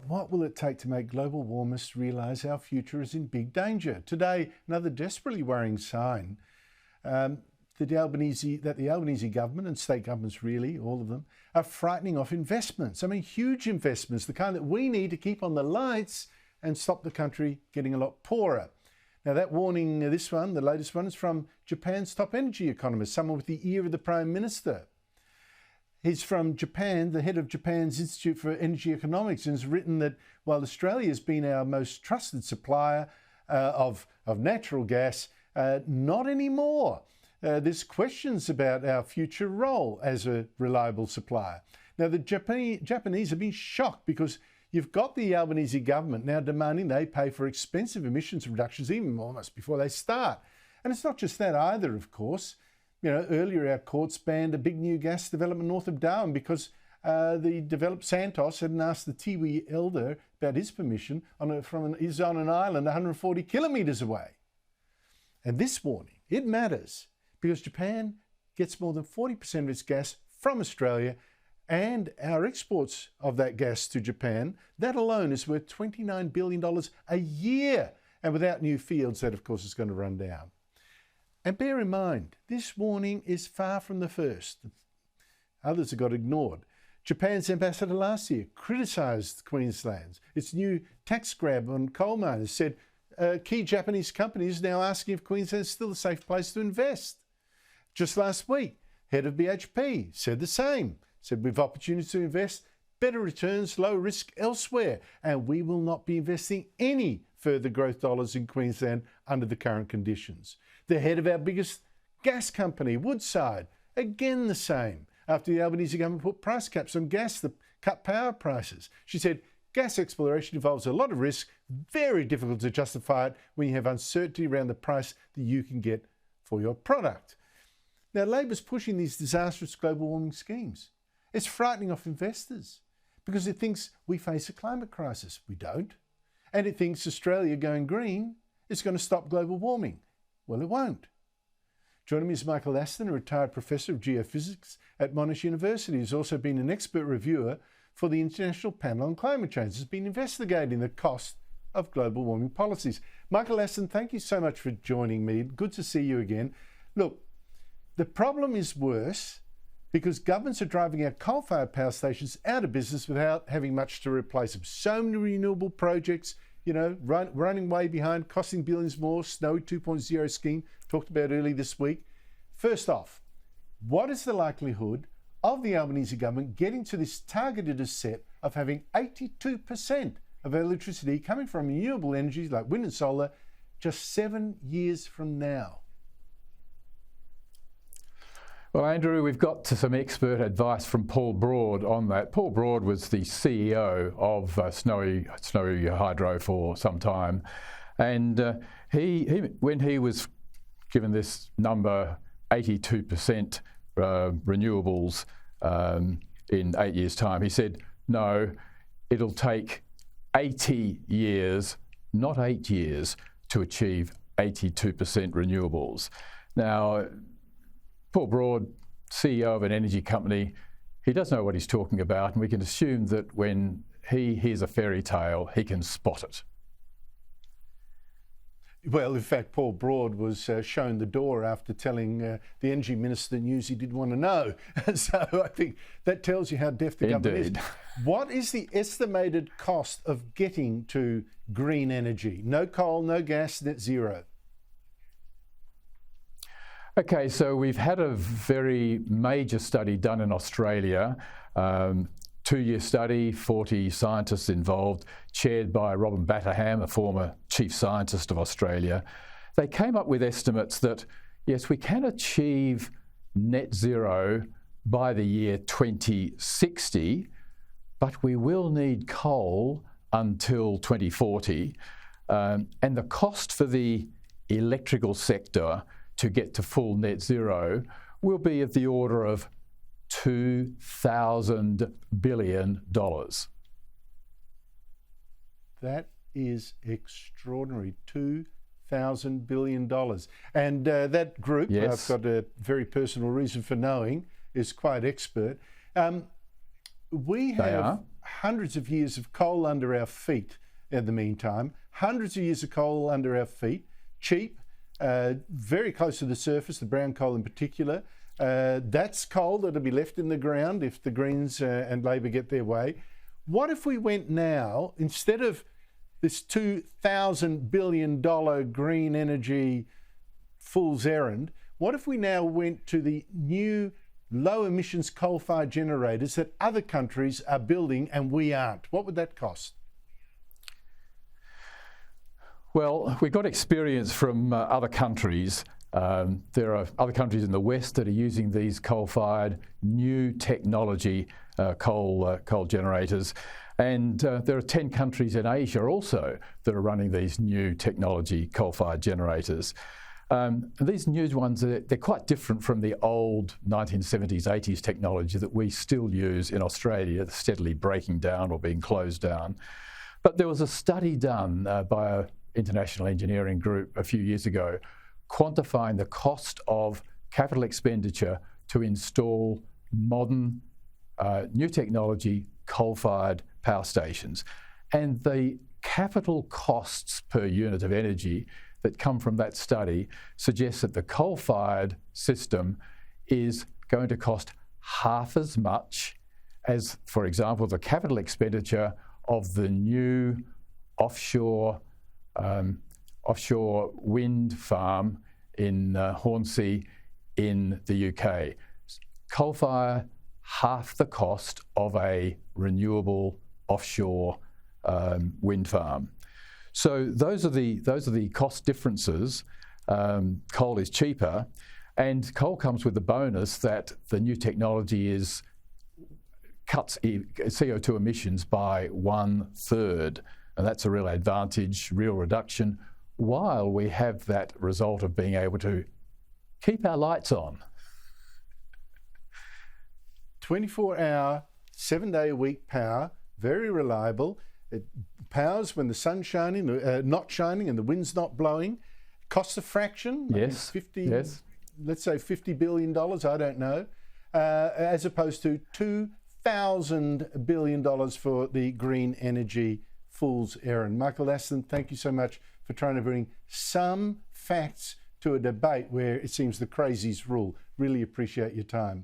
what will it take to make global warmists realise our future is in big danger? Today, another desperately worrying sign that the Albanese government and state governments, really, all of them, are frightening off investments. I mean, huge investments, the kind that we need to keep on the lights and stop the country getting a lot poorer. Now, that warning, this one, the latest one, is from Japan's top energy economist, someone with the ear of the Prime Minister. He's from Japan, the head of Japan's Institute for Energy Economics, and has written that while Australia has been our most trusted supplier of natural gas, not anymore. There's questions about our future role as a reliable supplier. Now, the Japanese have been shocked because you've got the Albanese government now demanding they pay for expensive emissions reductions even almost before they start. And it's not just that either, of course. You know, earlier our courts banned a big new gas development north of Darwin because the developed Santos hadn't asked the Tiwi elder about his permission he's on an island 140 kilometres away. And this warning, it matters because Japan gets more than 40% of its gas from Australia, and our exports of that gas to Japan, that alone is worth $29 billion a year. And without new fields, that of course is going to run down. And bear in mind, this warning is far from the first. Others have got ignored. Japan's ambassador last year criticised Queensland's. Its new tax grab on coal miners said key Japanese companies now asking if Queensland is still a safe place to invest. Just last week, head of BHP said the same. Said we've opportunities to invest, better returns, low risk elsewhere, and we will not be investing any further growth dollars in Queensland under the current conditions. The head of our biggest gas company, Woodside, again the same. After the Albanese government put price caps on gas that cut power prices. She said, gas exploration involves a lot of risk, very difficult to justify it when you have uncertainty around the price that you can get for your product. Now, Labor's pushing these disastrous global warming schemes. It's frightening off investors because it thinks we face a climate crisis. We don't. And it thinks Australia going green is going to stop global warming. Well, it won't. Joining me is Michael Aston, a retired professor of geophysics at Monash University. He's also been an expert reviewer for the International Panel on Climate Change. He's been investigating the cost of global warming policies. Michael Aston, thank you so much for joining me. Good to see you again. Look, the problem is worse because governments are driving our coal-fired power stations out of business without having much to replace them. So many renewable projects, you know, running way behind, costing billions more. Snowy 2.0 scheme, talked about early this week. First off, what is the likelihood of the Albanese government getting to this targeted set of having 82% of electricity coming from renewable energies like wind and solar just 7 years from now? Well, Andrew, we've got some expert advice from Paul Broad on that. Paul Broad was the CEO of Snowy Hydro for some time, and he when he was given this number, 82% renewables in 8 years' time, he said, no, it'll take 80 years, not 8 years, to achieve 82% renewables. Now, Paul Broad, CEO of an energy company, he does know what he's talking about, and we can assume that when he hears a fairy tale, he can spot it. Well, in fact, Paul Broad was shown the door after telling the energy minister news he didn't want to know. So I think that tells you how deaf the government is. What is the estimated cost of getting to green energy? No coal, no gas, net zero. Okay, so we've had a very major study done in Australia, 2-year study, 40 scientists involved, chaired by Robin Batterham, a former chief scientist of Australia. They came up with estimates that, yes, we can achieve net zero by the year 2060, but we will need coal until 2040. And the cost for the electrical sector to get to full net zero will be of the order of $2,000 billion. That is extraordinary, $2,000 billion. And that group, yes, I've got a very personal reason for knowing, is quite expert. We have hundreds of years of coal under our feet in the meantime, hundreds of years of coal under our feet, cheap, very close to the surface, the brown coal in particular. That's coal that'll be left in the ground if the Greens and Labor get their way. What if we went now, instead of this $2,000 billion green energy fool's errand, what if we now went to the new low emissions coal-fired generators that other countries are building and we aren't? What would that cost? Well, we've got experience from other countries. There are other countries in the West that are using these coal-fired new technology coal generators. And there are 10 countries in Asia also that are running these new technology coal-fired generators. And these new ones, they're quite different from the old 1970s, 80s technology that we still use in Australia, steadily breaking down or being closed down. But there was a study done by an international engineering group a few years ago quantifying the cost of capital expenditure to install modern new technology coal-fired power stations. And the capital costs per unit of energy that come from that study suggests that the coal-fired system is going to cost half as much as, for example, the capital expenditure of the new offshore wind farm in Hornsea in the UK. Coal-fire, half the cost of a renewable offshore wind farm. So those are the cost differences. Coal is cheaper, and coal comes with the bonus that the new technology cuts CO2 emissions by 1/3, and that's a real advantage, real reduction, while we have that result of being able to keep our lights on. 24-hour, 7-day-a-week power, very reliable. It powers when the sun's shining, not shining, and the wind's not blowing. Costs a fraction. Yes. Let's say $50 billion. I don't know, as opposed to $2,000 billion for the green energy fool's errand. Michael Aston, thank you so much for trying to bring some facts to a debate where it seems the crazies rule. Really appreciate your time.